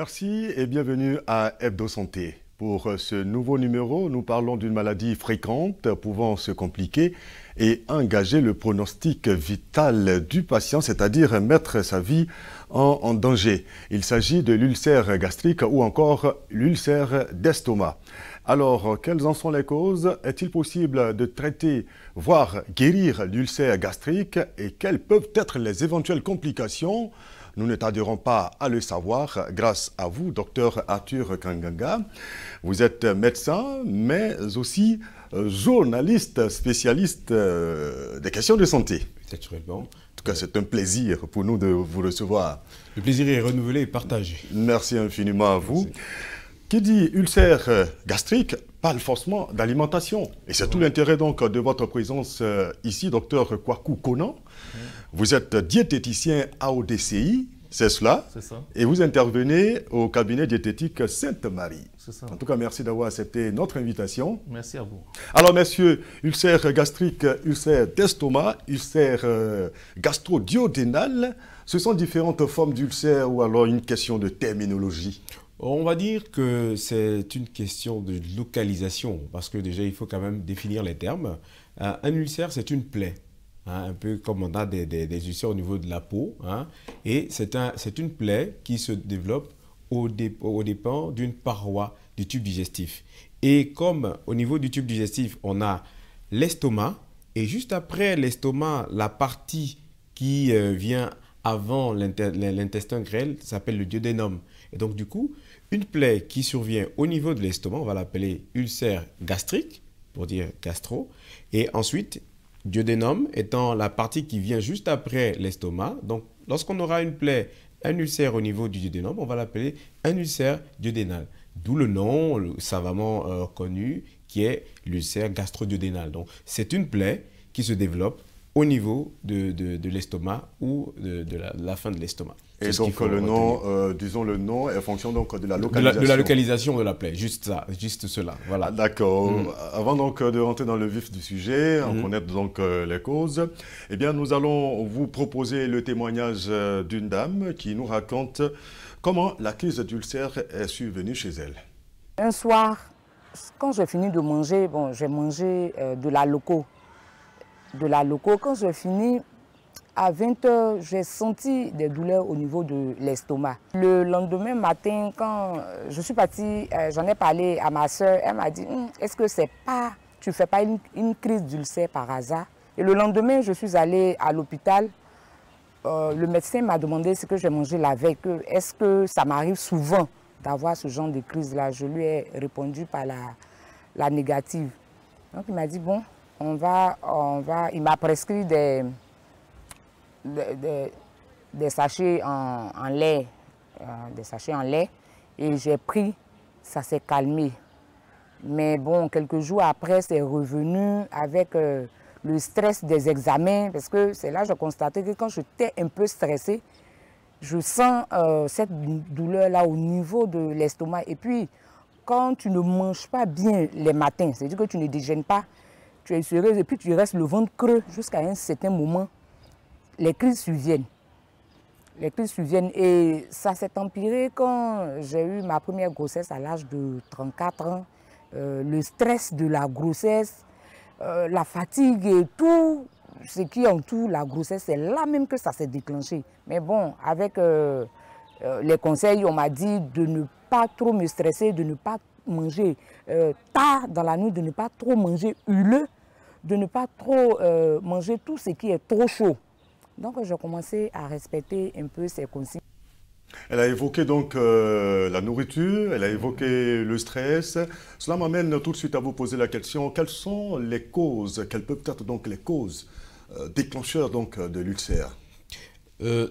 Merci et bienvenue à Hebdo Santé. Pour ce nouveau numéro, nous parlons d'une maladie fréquente pouvant se compliquer et engager le pronostic vital du patient, c'est-à-dire mettre sa vie en danger. Il s'agit de l'ulcère gastrique ou encore l'ulcère d'estomac. Alors, quelles en sont les causes? Est-il possible de traiter, voire guérir l'ulcère gastrique? Et quelles peuvent être les éventuelles complications? Nous ne tarderons pas à le savoir grâce à vous, docteur Arthur Kanganga. Vous êtes médecin, mais aussi journaliste spécialiste des questions de santé. Naturellement. En tout cas, c'est un plaisir pour nous de vous recevoir. Le plaisir est renouvelé et partagé. Merci infiniment à vous. Merci. Qui dit ulcère gastrique parle forcément d'alimentation. Et c'est tout l'intérêt donc de votre présence ici, docteur Kwaku Konan. Vous êtes diététicien AODCI, c'est cela? C'est ça. Et vous intervenez au cabinet diététique Sainte-Marie. C'est ça. En tout cas, merci d'avoir accepté notre invitation. Merci à vous. Alors, messieurs, ulcère gastrique, ulcère d'estomac, ulcère gastro-duodénal, ce sont différentes formes d'ulcère ou alors une question de terminologie? On va dire que c'est une question de localisation, parce que déjà, il faut quand même définir les termes. Un ulcère, c'est une plaie, un peu comme on a des ulcères au niveau de la peau. Et c'est une plaie qui se développe au dépend d'une paroi du tube digestif. Et comme au niveau du tube digestif, on a l'estomac, et juste après l'estomac, la partie qui vient avant l'intestin grêle s'appelle le duodénum. Et donc, du coup, une plaie qui survient au niveau de l'estomac, on va l'appeler ulcère gastrique, pour dire gastro. Et ensuite, duodénum étant la partie qui vient juste après l'estomac. Donc, lorsqu'on aura une plaie, un ulcère au niveau du duodénum, on va l'appeler un ulcère duodénal. D'où le nom savamment connu qui est l'ulcère gastro-duodénal. Donc, c'est une plaie qui se développe au niveau de l'estomac ou de la fin de l'estomac. Et donc le nom, disons le nom est fonction donc de la localisation. De la localisation de la plaie, juste ça, juste cela. Voilà. Ah, d'accord. Avant donc de rentrer dans le vif du sujet, en connaître donc les causes, eh bien nous allons vous proposer le témoignage d'une dame qui nous raconte comment la crise d'ulcère est survenue chez elle. Un soir, quand j'ai fini de manger, bon, j'ai mangé de la loco. Quand j'ai fini, à 20 h, j'ai senti des douleurs au niveau de l'estomac. Le lendemain matin, quand je suis partie, j'en ai parlé à ma soeur, elle m'a dit « Est-ce que tu ne fais pas une crise d'ulcère par hasard ?» Et le lendemain, je suis allée à l'hôpital. Le médecin m'a demandé ce que j'ai mangé la veille. Est-ce que ça m'arrive souvent d'avoir ce genre de crise-là? Je lui ai répondu par la négative. Donc il m'a dit « Bon, il m'a prescrit des sachets en lait, et j'ai pris, ça s'est calmé. Mais bon, quelques jours après, c'est revenu avec le stress des examens, parce que c'est là que j'ai constaté que quand j'étais un peu stressée, je sens cette douleur-là au niveau de l'estomac. Et puis, quand tu ne manges pas bien les matins, c'est-à-dire que tu ne déjeunes pas, tu es serré et puis tu restes le ventre creux jusqu'à un certain moment, les crises surviennent. Et ça s'est empiré quand j'ai eu ma première grossesse à l'âge de 34 ans. Le stress de la grossesse, la fatigue et tout, ce qui entoure la grossesse, c'est là même que ça s'est déclenché. Mais bon, avec les conseils, on m'a dit de ne pas trop me stresser, de ne pas manger tard dans la nuit, de ne pas trop manger huileux, de ne pas trop manger tout ce qui est trop chaud. Donc, j'ai commencé à respecter un peu ces consignes. Elle a évoqué donc la nourriture, elle a évoqué le stress. Cela m'amène tout de suite à vous poser la question, quelles sont les causes, quelles peuvent être donc les causes déclencheurs donc, de l'ulcère?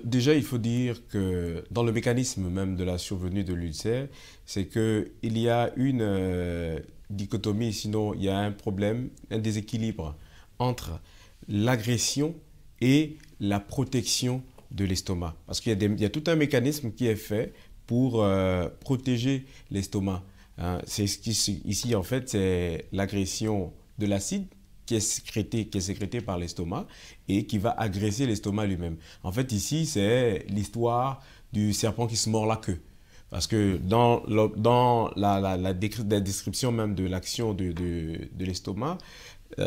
Déjà, il faut dire que dans le mécanisme même de la survenue de l'ulcère, c'est qu'il y a une dichotomie, sinon il y a un problème, un déséquilibre entre l'agression et la protection de l'estomac. Parce qu'il y a tout un mécanisme qui est fait pour protéger l'estomac. Ici, en fait, c'est l'agression de l'acide qui est sécrété par l'estomac et qui va agresser l'estomac lui-même. En fait, ici, c'est l'histoire du serpent qui se mord la queue. Parce que dans la description même de l'action de l'estomac,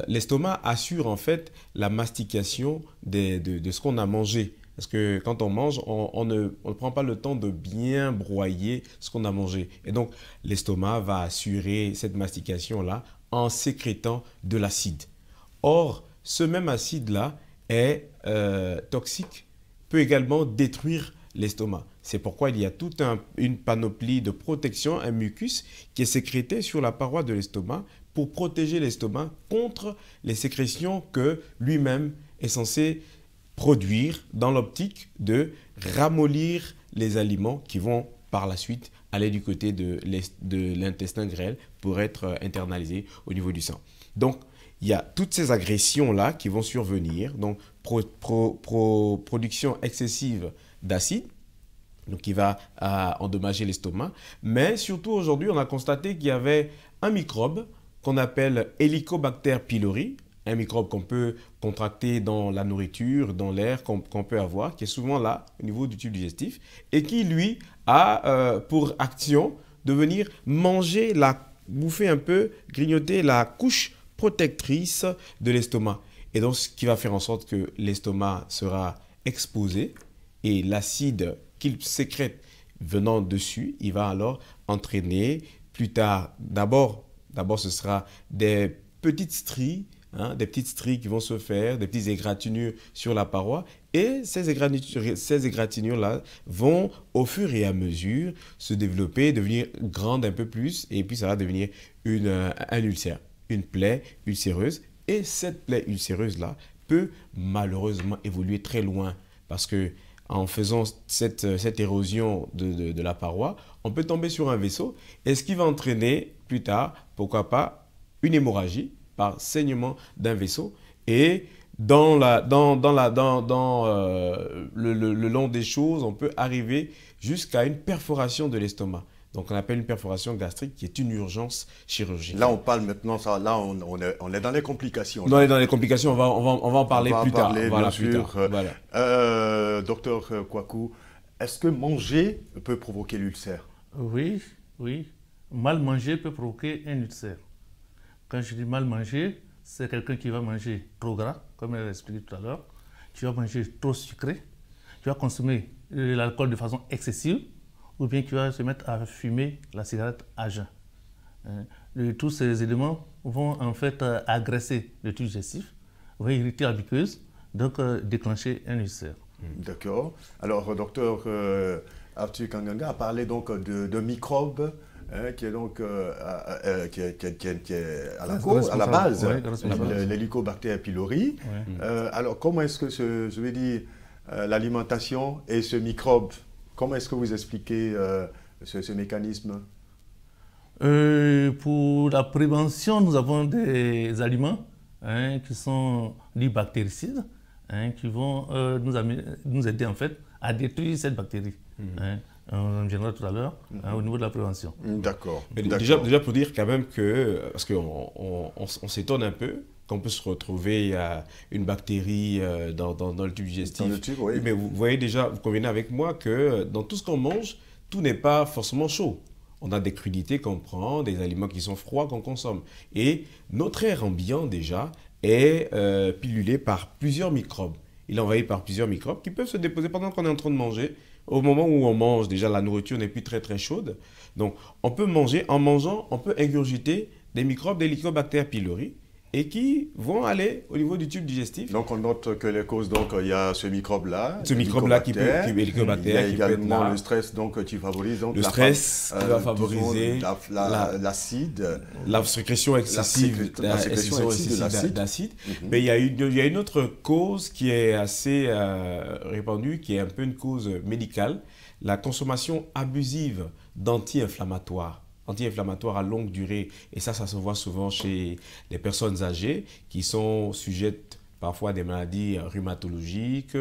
l'estomac assure en fait la mastication de ce qu'on a mangé. Parce que quand on mange, on ne prend pas le temps de bien broyer ce qu'on a mangé. Et donc, l'estomac va assurer cette mastication-là en sécrétant de l'acide. Or, ce même acide-là est toxique, peut également détruire l'estomac. C'est pourquoi il y a toute une panoplie de protection, un mucus qui est sécrété sur la paroi de l'estomac pour protéger l'estomac contre les sécrétions que lui-même est censé produire dans l'optique de ramollir les aliments qui vont par la suite aller du côté de l'intestin grêle pour être internalisés au niveau du sang. Donc, il y a toutes ces agressions-là qui vont survenir, donc production excessive d'acide, donc qui va endommager l'estomac. Mais surtout aujourd'hui, on a constaté qu'il y avait un microbe qu'on appelle Helicobacter pylori, un microbe qu'on peut contracter dans la nourriture, dans l'air qu'on peut avoir, qui est souvent là au niveau du tube digestif, et qui, lui, a pour action de venir manger, bouffer un peu, grignoter la couche protectrice de l'estomac. Et donc, ce qui va faire en sorte que l'estomac sera exposé et l'acide qu'il sécrète venant dessus, il va alors entraîner plus tard, d'abord ce sera des petites stries, des petites stries qui vont se faire, des petites égratignures sur la paroi. Et ces égratignures-là vont, au fur et à mesure, se développer, devenir grandes un peu plus. Et puis, ça va devenir un ulcère, une plaie ulcéreuse. Et cette plaie ulcéreuse-là peut malheureusement évoluer très loin. Parce que en faisant cette érosion de la paroi, on peut tomber sur un vaisseau. Et ce qui va entraîner plus tard, pourquoi pas, une hémorragie par saignement d'un vaisseau. Et le long des choses, on peut arriver jusqu'à une perforation de l'estomac. Donc, on appelle une perforation gastrique qui est une urgence chirurgicale. Là, on parle maintenant, là, on est dans les complications. On est dans les complications, on va en parler plus tard. Bien sûr. Voilà. Docteur Kwaku, est-ce que manger peut provoquer l'ulcère? Oui. Mal manger peut provoquer un ulcère. Quand je dis mal manger, c'est quelqu'un qui va manger trop gras, comme elle a expliqué tout à l'heure. Tu vas manger trop sucré. Tu vas consommer l'alcool de façon excessive. Ou bien tu vas se mettre à fumer la cigarette à jeun. Tous ces éléments vont en fait agresser le tube digestif, vont irriter la muqueuse, donc déclencher un ulcère. D'accord. Alors, docteur Arthur Kanganga a parlé donc de microbes qui est donc qui est à la base, l'Helicobacter pylori. Ouais. Alors, comment est-ce que je vais dire, l'alimentation et ce microbe, comment est-ce que vous expliquez ce mécanisme? Pour la prévention, nous avons des aliments qui sont dits bactéricides, qui vont nous aider en fait à détruire cette bactérie. On viendra tout à l'heure au niveau de la prévention. D'accord. Déjà pour dire quand même que, parce qu'on s'étonne un peu, qu'on peut se retrouver une bactérie dans le tube digestif. Dans le tube, oui. Mais vous voyez déjà, vous convenez avec moi que dans tout ce qu'on mange, tout n'est pas forcément chaud. On a des crudités qu'on prend, des aliments qui sont froids qu'on consomme. Et notre air ambiant déjà est pilulé par plusieurs microbes. Il est envahi par plusieurs microbes qui peuvent se déposer pendant qu'on est en train de manger. Au moment où on mange, déjà la nourriture n'est plus très très chaude. Donc on peut manger, en mangeant, on peut ingurgiter des microbes d'Helicobacter pylori et qui vont aller au niveau du tube digestif. Donc on note que les causes, donc il y a ce microbe-là. Ce microbe-là qui peut Helicobacter. Il y a également le stress donc, qui favorise donc, le stress qui va favoriser l'acide. La sécrétion excessive d'acide. Mais il y a une autre cause qui est assez répandue, qui est un peu une cause médicale, la consommation abusive d'anti-inflammatoires à longue durée. Et ça se voit souvent chez les personnes âgées qui sont sujettes parfois à des maladies rhumatologiques,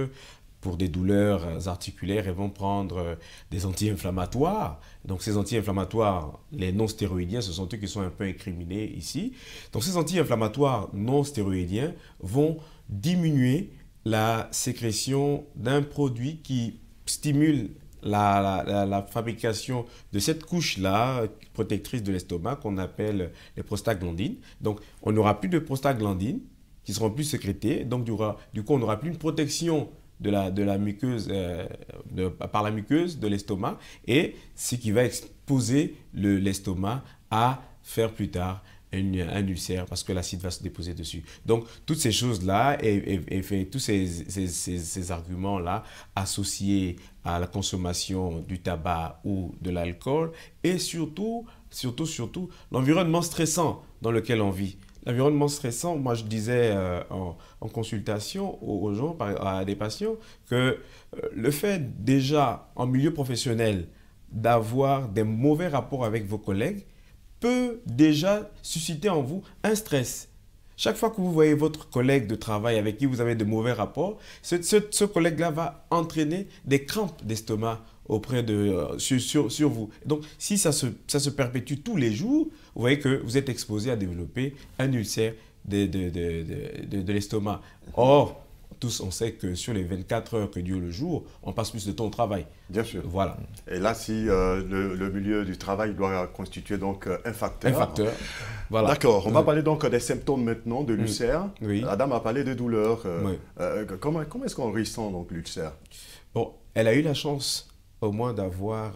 pour des douleurs articulaires, elles vont prendre des anti-inflammatoires. Donc ces anti-inflammatoires, les non-stéroïdiens, ce sont eux qui sont un peu incriminés ici. Donc ces anti-inflammatoires non-stéroïdiens vont diminuer la sécrétion d'un produit qui stimule la fabrication de cette couche-là, protectrice de l'estomac, qu'on appelle les prostaglandines. Donc, on n'aura plus de prostaglandines qui seront plus sécrétées. Donc, du coup, on n'aura plus une protection de la muqueuse, par la muqueuse de l'estomac, et ce qui va exposer l'estomac à faire plus tard un ulcère parce que l'acide va se déposer dessus. Donc, toutes ces choses-là et tous ces arguments-là associés à la consommation du tabac ou de l'alcool et surtout, l'environnement stressant dans lequel on vit. L'environnement stressant, moi je disais en consultation aux gens, à des patients, que le fait déjà en milieu professionnel d'avoir des mauvais rapports avec vos collègues peut déjà susciter en vous un stress. Chaque fois que vous voyez votre collègue de travail avec qui vous avez de mauvais rapports, ce collègue-là va entraîner des crampes d'estomac sur vous. Donc, si ça se perpétue tous les jours, vous voyez que vous êtes exposé à développer un ulcère de l'estomac. Or, tous, on sait que sur les 24 heures que Dieu le jour, on passe plus de temps au travail. Bien sûr. Voilà. Et là, si le milieu du travail doit constituer donc un facteur. Un facteur. Voilà. D'accord. On va parler donc des symptômes maintenant de l'ulcère. Oui. La dame a parlé de douleurs. Oui. Comment est-ce qu'on ressent donc l'ulcère? Bon, elle a eu la chance au moins d'avoir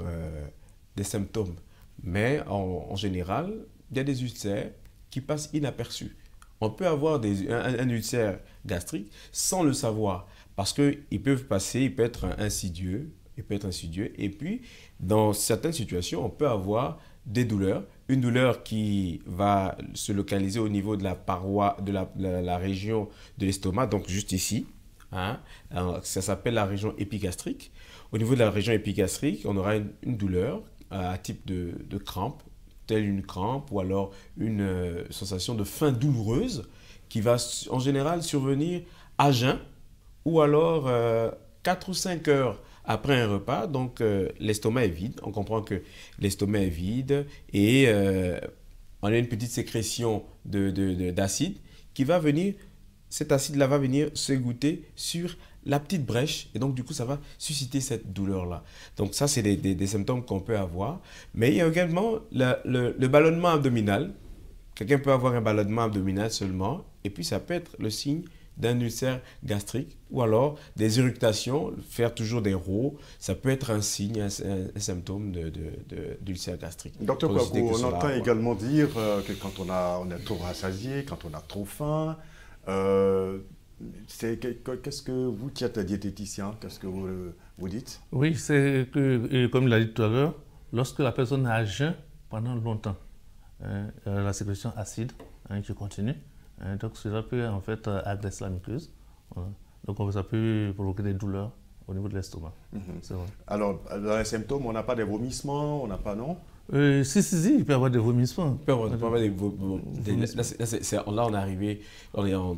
des symptômes. Mais en général, il y a des ulcères qui passent inaperçus. On peut avoir un ulcère gastrique sans le savoir parce qu'ils peuvent passer, il peut être insidieux, et puis dans certaines situations, on peut avoir des douleurs, une douleur qui va se localiser au niveau de la paroi, de la région de l'estomac, donc juste ici, hein. Alors, ça s'appelle la région épigastrique. Au niveau de la région épigastrique, on aura une douleur à type de crampe, telle une crampe ou alors une sensation de faim douloureuse qui va en général survenir à jeun ou alors 4 ou 5 heures après un repas. Donc l'estomac est vide, on comprend que l'estomac est vide et on a une petite sécrétion d'acide qui va venir, cet acide-là va venir se goûter sur la petite brèche et donc du coup ça va susciter cette douleur-là. Donc ça c'est des symptômes qu'on peut avoir. Mais il y a également le ballonnement abdominal. Quelqu'un peut avoir un ballonnement abdominal seulement et puis ça peut être le signe d'un ulcère gastrique ou alors des éructations, faire toujours des rots, ça peut être un signe, un symptôme d'ulcère gastrique. Docteur Kouakou, on entend également dire que quand on est trop rassasié, quand on a trop faim, qu'est-ce que vous qui êtes diététicien, qu'est-ce que vous dites? Oui, c'est que, comme il l'a dit tout à l'heure, lorsque la personne a jeûn pendant longtemps, la sécrétion acide qui continue, donc cela peut en fait agresser la muqueuse. Donc ça peut provoquer des douleurs au niveau de l'estomac. C'est vrai. Alors, dans les symptômes, on n'a pas des vomissements, on n'a pas, non? Si, il peut y avoir des vomissements. Il peut y avoir des vomissements. Là, on est arrivé, on est en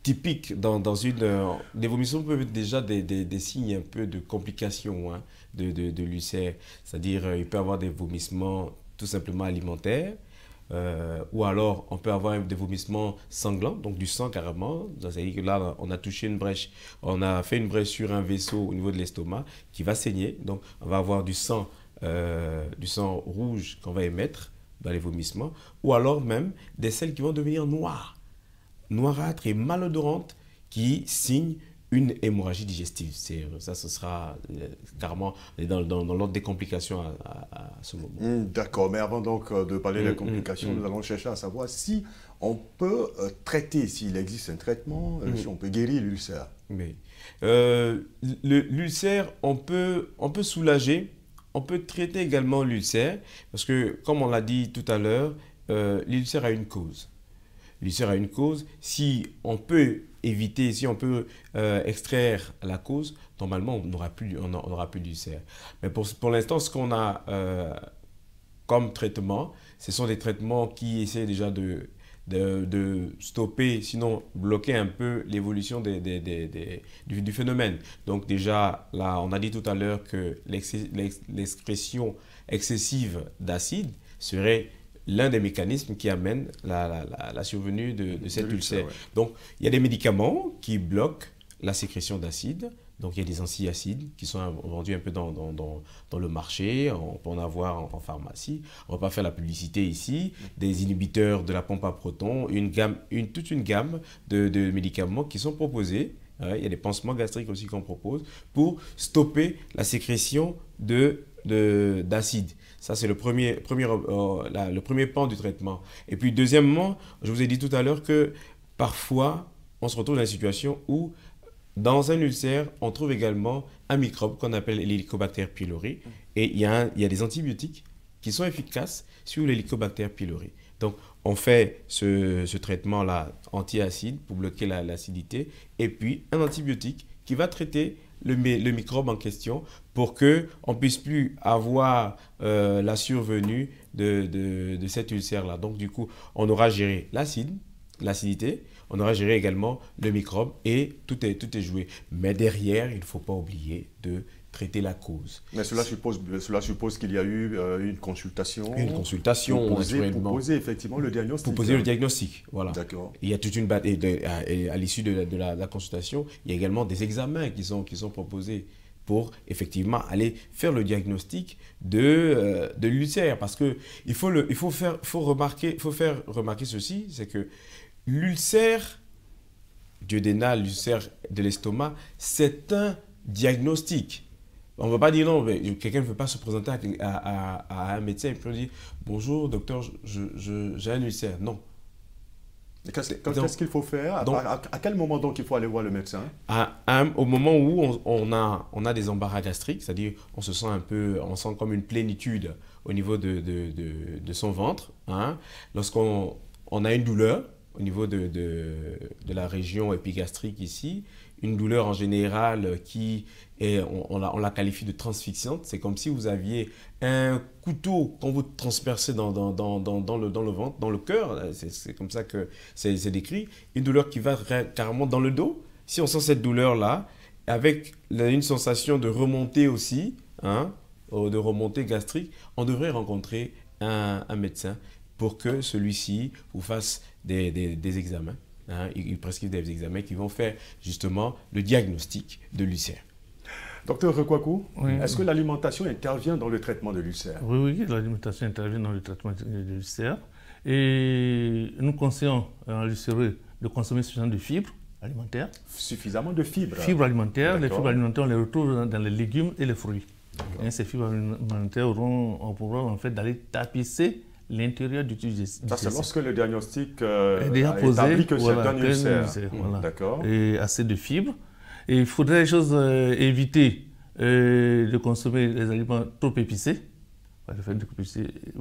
typique dans une... les vomissements peuvent être déjà des signes un peu de complications de l'ulcère. C'est-à-dire, il peut y avoir des vomissements tout simplement alimentaires, ou alors on peut avoir des vomissements sanglants, donc du sang carrément. C'est-à-dire que là, on a touché une brèche, on a fait une brèche sur un vaisseau au niveau de l'estomac qui va saigner. Donc, on va avoir du sang rouge qu'on va émettre dans les vomissements, ou alors même des selles qui vont devenir noirâtres et malodorantes qui signent une hémorragie digestive. Ça, ce sera carrément dans l'ordre des complications à ce moment. D'accord, mais avant donc de parler des complications, nous allons chercher à savoir si on peut traiter, s'il existe un traitement, si on peut guérir l'ulcère. Oui. L'ulcère, on peut soulager, on peut traiter également l'ulcère, parce que, comme on l'a dit tout à l'heure, l'ulcère a une cause. L'ulcère a une cause. Si on peut éviter, si on peut extraire la cause, normalement, on n'aura plus d'ulcère. Mais pour l'instant, ce qu'on a comme traitement, ce sont des traitements qui essaient déjà de stopper, sinon bloquer un peu l'évolution du phénomène. Donc déjà, là, on a dit tout à l'heure que l'excrétion excessive d'acide serait l'un des mécanismes qui amène la survenue de cet ulcère. Ouais. Donc, il y a des médicaments qui bloquent la sécrétion d'acide. Donc, il y a des antiacides qui sont vendus un peu dans le marché. On peut en avoir en pharmacie. On ne va pas faire la publicité ici. Des inhibiteurs de la pompe à protons, toute une gamme de médicaments qui sont proposés. Il y a des pansements gastriques aussi qu'on propose pour stopper la sécrétion d'acide. Ça, c'est le premier pan du traitement. Et puis, deuxièmement, je vous ai dit tout à l'heure que parfois, on se retrouve dans une situation où dans un ulcère, on trouve également un microbe qu'on appelle l'Helicobacter pylori. Et il y a des antibiotiques qui sont efficaces sur l'Helicobacter pylori. Donc, on fait ce traitement-là anti-acide pour bloquer l'acidité. Et puis, un antibiotique qui va traiter le microbe en question pour qu'on ne puisse plus avoir la survenue de cet ulcère-là. Donc, du coup, on aura géré l'acidité. On aura géré également le microbe et tout est joué. Mais derrière, il ne faut pas oublier de traiter la cause. Mais cela suppose qu'il y a eu une consultation. Une consultation, pour poser effectivement le diagnostic. Pour poser le diagnostic, voilà. D'accord. Il y a toute une et à l'issue de la consultation, il y a également des examens qui sont proposés pour effectivement aller faire le diagnostic de l'ulcère. Parce qu'il faut faire remarquer ceci, c'est que l'ulcère duodénal, l'ulcère de l'estomac, c'est un diagnostic. On ne va pas dire non, quelqu'un ne veut pas se présenter à un médecin et puis on dit « Bonjour docteur, j'ai un ulcère ». Non. Qu'est-ce qu'il faut faire? À quel moment donc il faut aller voir le médecin? Au moment où on a des embarras gastriques, c'est-à-dire on sent comme une plénitude au niveau de son ventre. Hein. Lorsqu'on a une douleur au niveau de la région épigastrique ici, une douleur en général on la qualifie de transfixiante. C'est comme si vous aviez un couteau qu'on vous transperçait dans le ventre, dans le cœur. C'est comme ça que c'est décrit. Une douleur qui va carrément dans le dos. Si on sent cette douleur-là, avec une sensation de remontée aussi, hein, de remontée gastrique, on devrait rencontrer un médecin pour que celui-ci vous fasse des examens. Hein, il prescrit des examens qui vont faire justement le diagnostic de l'ulcère. Docteur Rekwaku, est-ce que l'alimentation intervient dans le traitement de l'ulcère? Oui, l'alimentation intervient dans le traitement de l'ulcère. Et nous conseillons à l'ulcéreux de consommer suffisamment de fibres alimentaires. Suffisamment de fibres? Fibres alimentaires. Les fibres alimentaires, on les retrouve dans les légumes et les fruits. Et ces fibres alimentaires auront pour rôle en fait d'aller tapisser l'intérieur du tube digestif. Ça, c'est lorsque le diagnostic établit que c'est un ulcère. Voilà. D'accord. Et assez de fibres. Et il faudrait éviter de consommer les aliments trop épicés. Le fait de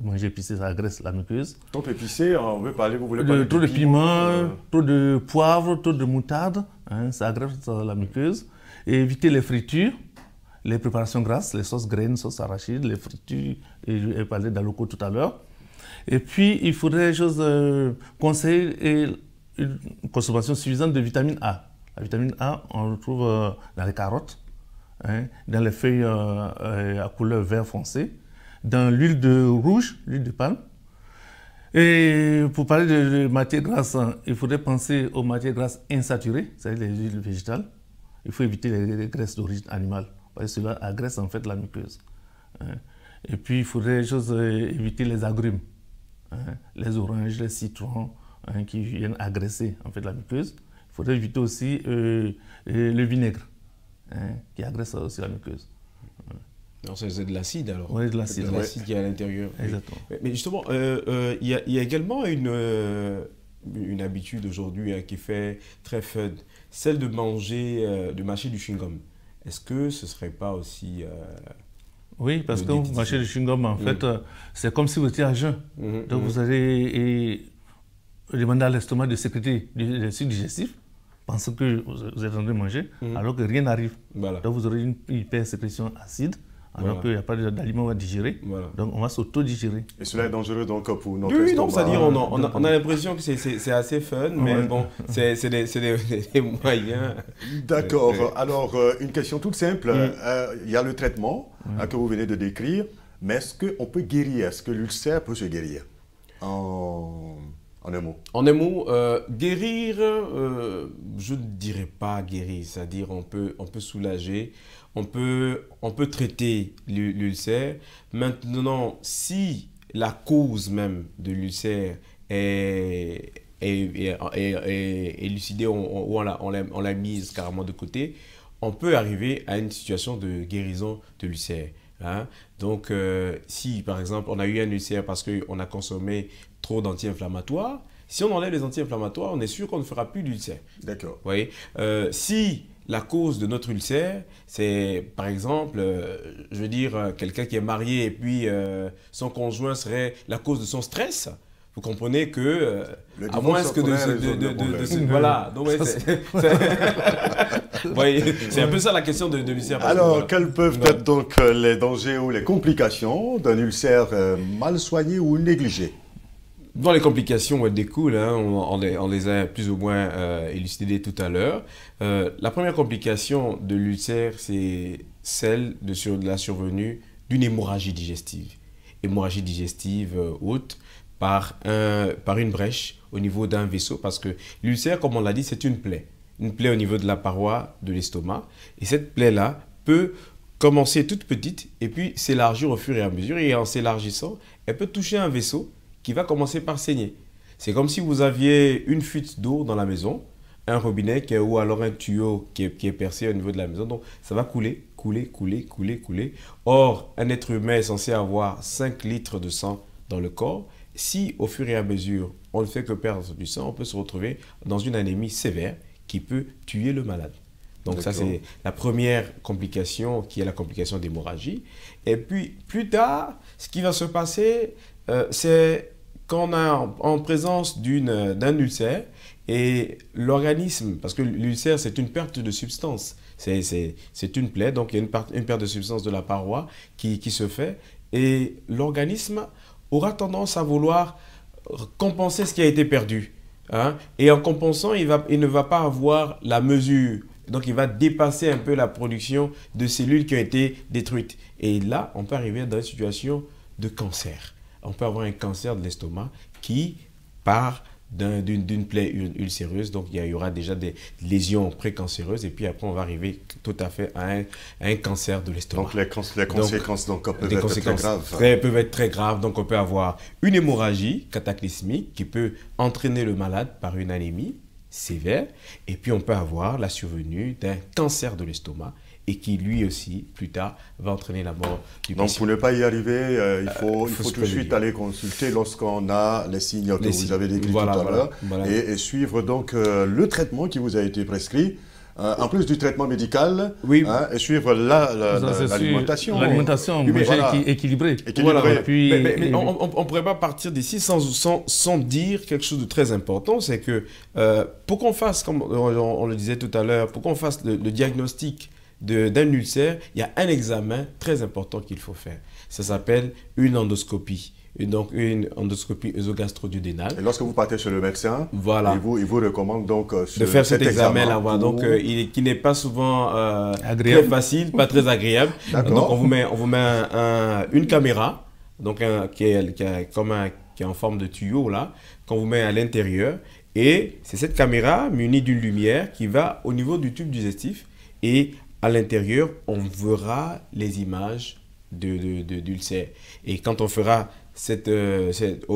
manger épicé, ça agresse la muqueuse. Trop épicé, on veut parler, vous voulez parler trop de piment, trop de poivre, trop de moutarde, hein, ça agresse la muqueuse. Et éviter les fritures, les préparations grasses, les sauces graines, sauces arachides, les fritures, et je vais parler d'aloko tout à l'heure. Et puis, il faudrait conseiller une consommation suffisante de vitamine A. La vitamine A, on le retrouve dans les carottes, hein, dans les feuilles à couleur vert foncé, dans l'huile de rouge, l'huile de palme. Et pour parler de matières grasses, il faudrait penser aux matières grasses insaturées, c'est-à-dire les huiles végétales. Il faut éviter les graisses d'origine animale, parce que cela agresse en fait la muqueuse. Hein. Et puis, il faudrait éviter les agrumes. Hein, les oranges, les citrons, hein, qui viennent agresser en fait la muqueuse. Il faudrait éviter aussi le vinaigre, hein, qui agresse aussi la muqueuse. Non, c'est de l'acide alors. Oui, de l'acide. C'est de l'acide qui est à l'intérieur. Exactement. Mais justement, il y a également une habitude aujourd'hui, hein, qui fait très fun, celle de mâcher du chewing-gum. Est-ce que ce ne serait pas aussi... Oui, parce que vous mâchez du chewing-gum, en fait, c'est comme si vous étiez à jeun. Donc vous allez demander à l'estomac de sécréter le sucre digestif, pensant que vous êtes en train de manger, alors que rien n'arrive. Voilà. Donc vous aurez une hypersécrétion acide, alors qu'il n'y a pas d'aliment à digérer. Voilà. Donc on va s'auto-digérer. Et cela est dangereux donc pour notre estomac. Oui, non, c'est-à-dire on a l'impression que c'est assez fun, mais bon, c'est des moyens. D'accord. Alors, une question toute simple. Il y a le traitement que vous venez de décrire, mais est-ce qu'on peut guérir? Est-ce que l'ulcère peut se guérir en En un mot. En un mot, guérir, je ne dirais pas guérir, c'est-à-dire on peut soulager, on peut traiter l'ulcère. Maintenant, si la cause même de l'ulcère est élucidée ou on l'a mise carrément de côté, on peut arriver à une situation de guérison de l'ulcère. Hein? Donc, si par exemple on a eu un ulcère parce qu'on a consommé trop d'anti-inflammatoires, si on enlève les anti-inflammatoires, on est sûr qu'on ne fera plus d'ulcère. D'accord. Vous voyez, si la cause de notre ulcère, c'est par exemple, je veux dire, quelqu'un qui est marié et puis son conjoint serait la cause de son stress, vous comprenez que, à moins que voilà, donc ouais, c'est un peu ça la question de l'ulcère. Alors, voilà. quels peuvent être donc les dangers ou les complications d'un ulcère mal soigné ou négligé? Dans les complications découlent, hein, on les a plus ou moins élucidées tout à l'heure. La première complication de l'ulcère, c'est celle de la survenue d'une hémorragie digestive. Hémorragie digestive haute par une brèche au niveau d'un vaisseau, parce que l'ulcère, comme on l'a dit, c'est une plaie au niveau de la paroi de l'estomac. Et cette plaie-là peut commencer toute petite et puis s'élargir au fur et à mesure. Et en s'élargissant, elle peut toucher un vaisseau qui va commencer par saigner. C'est comme si vous aviez une fuite d'eau dans la maison, un robinet ou alors un tuyau qui est percé au niveau de la maison. Donc, ça va couler. Or, un être humain est censé avoir 5 litres de sang dans le corps. Si, au fur et à mesure, on ne fait que perdre du sang, on peut se retrouver dans une anémie sévère qui peut tuer le malade. Donc ça, c'est la première complication qui est la complication d'hémorragie. Et puis, plus tard, ce qui va se passer, c'est qu'on a en présence d'un ulcère et l'organisme, parce que l'ulcère, c'est une perte de substance. C'est une plaie, donc il y a une perte de substance de la paroi qui se fait. Et l'organisme aura tendance à vouloir compenser ce qui a été perdu. Hein? Et en compensant, il ne va pas avoir la mesure. Donc, il va dépasser un peu la production de cellules qui ont été détruites. Et là, on peut arriver dans une situation de cancer. On peut avoir un cancer de l'estomac qui part d'une plaie ulcéreuse. Donc, il y aura déjà des lésions précancéreuses. Et puis après, on va arriver tout à fait à un cancer de l'estomac. Donc, les conséquences peuvent être très graves. Peuvent être très graves. Donc, on peut avoir une hémorragie cataclysmique qui peut entraîner le malade par une anémie sévère. Et puis, on peut avoir la survenue d'un cancer de l'estomac et qui, lui aussi, plus tard, va entraîner la mort du patient. Donc, pour ne pas y arriver, il faut tout de suite aller consulter lorsqu'on a les signes que vous avez décrits tout à l'heure et suivre donc le traitement qui vous a été prescrit. En plus du traitement médical, oui. Et suivre l'alimentation. L'alimentation, équilibrée. Mais on ne pourrait pas partir d'ici sans dire quelque chose de très important, c'est que pour qu'on fasse, comme on le disait tout à l'heure, pour qu'on fasse le diagnostic d'un ulcère, il y a un examen très important qu'il faut faire. Ça s'appelle une endoscopie. Donc, une endoscopie œsogastro-duodénale. Et lorsque vous partez chez le médecin, voilà. il vous recommande donc de faire cet examen-là. Voilà. Donc, qui n'est pas souvent très facile, pas très agréable. Donc, on vous met une caméra donc, qui est en forme de tuyau, là, qu'on vous met à l'intérieur. Et c'est cette caméra munie d'une lumière qui va au niveau du tube digestif. Et à l'intérieur, on verra les images d'ulcère. Et quand on fera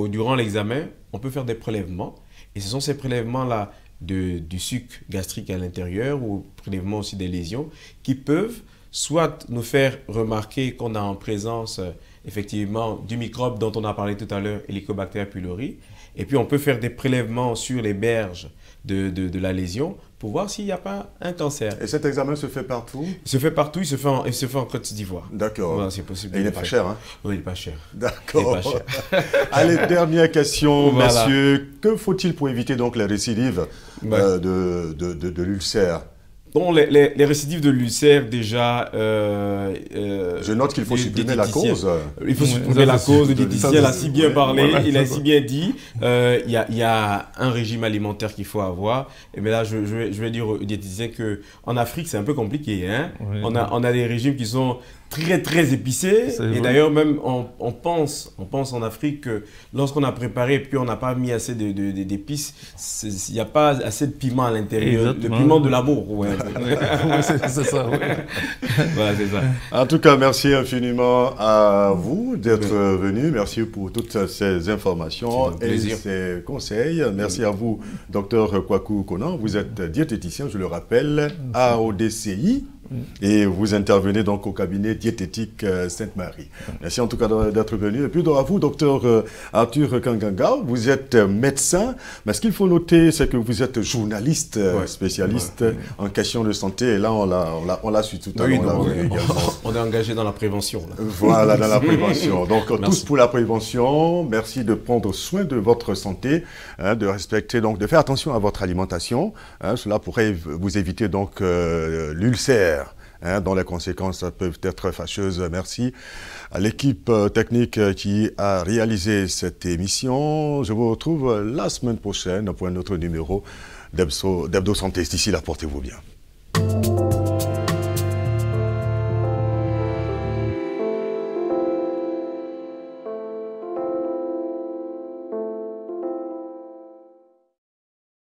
durant l'examen, on peut faire des prélèvements. Et ce sont ces prélèvements-là du suc gastrique à l'intérieur ou prélèvement aussi des lésions qui peuvent soit nous faire remarquer qu'on a en présence effectivement du microbe dont on a parlé tout à l'heure, Helicobacter pylori. Et puis on peut faire des prélèvements sur les berges de la lésion pour voir s'il n'y a pas un cancer. Et cet examen se fait partout? Il se fait partout, il se fait en Côte d'Ivoire. D'accord. Voilà, c'est possible. Et il n'est pas cher, hein? Oui, il n'est pas cher. D'accord. Allez, dernière question, messieurs. Que faut-il pour éviter donc les récidives de l'ulcère? Bon, les récidives de l'ulcère, déjà... je note qu'il faut supprimer la cause. Il faut supprimer la cause. Le diététicien l'a si bien parlé, il a si bien dit. Il y a un régime alimentaire qu'il faut avoir. Et bien là, je vais dire au diététicien qu'en Afrique, c'est un peu compliqué. Hein? Oui. On a des régimes qui sont très épicé. C'est Et vrai. d'ailleurs, même on pense en Afrique que lorsqu'on a préparé puis on n'a pas mis assez d'épices, il n'y a pas assez de piment à l'intérieur. Le Exactement. piment de l'amour. Ouais. Ouais, c'est ça, ouais. Voilà, c'est ça. En tout cas, merci infiniment à vous d'être venu. Merci pour toutes ces informations C'est un et plaisir. ces conseils. Merci à vous, docteur Kwaku Konan. Vous êtes diététicien, je le rappelle, à ODCI. Et vous intervenez donc au cabinet diététique Sainte-Marie. Merci en tout cas d'être venu. Et puis à vous, docteur Arthur Kanganga, vous êtes médecin, mais ce qu'il faut noter, c'est que vous êtes journaliste, spécialiste en questions de santé. Et là, on l'a su tout à l'heure. Oui, on l'a donc, vu également. on est engagé dans la prévention. Là. Voilà, dans la prévention. Donc, Merci. tous pour la prévention. Merci de prendre soin de votre santé, hein, de respecter, donc, de faire attention à votre alimentation. Hein, cela pourrait vous éviter donc l'ulcère. Hein, dont les conséquences peuvent être fâcheuses. Merci à l'équipe technique qui a réalisé cette émission. Je vous retrouve la semaine prochaine pour un autre numéro d'Hebdo Santé. D'ici là, portez-vous bien.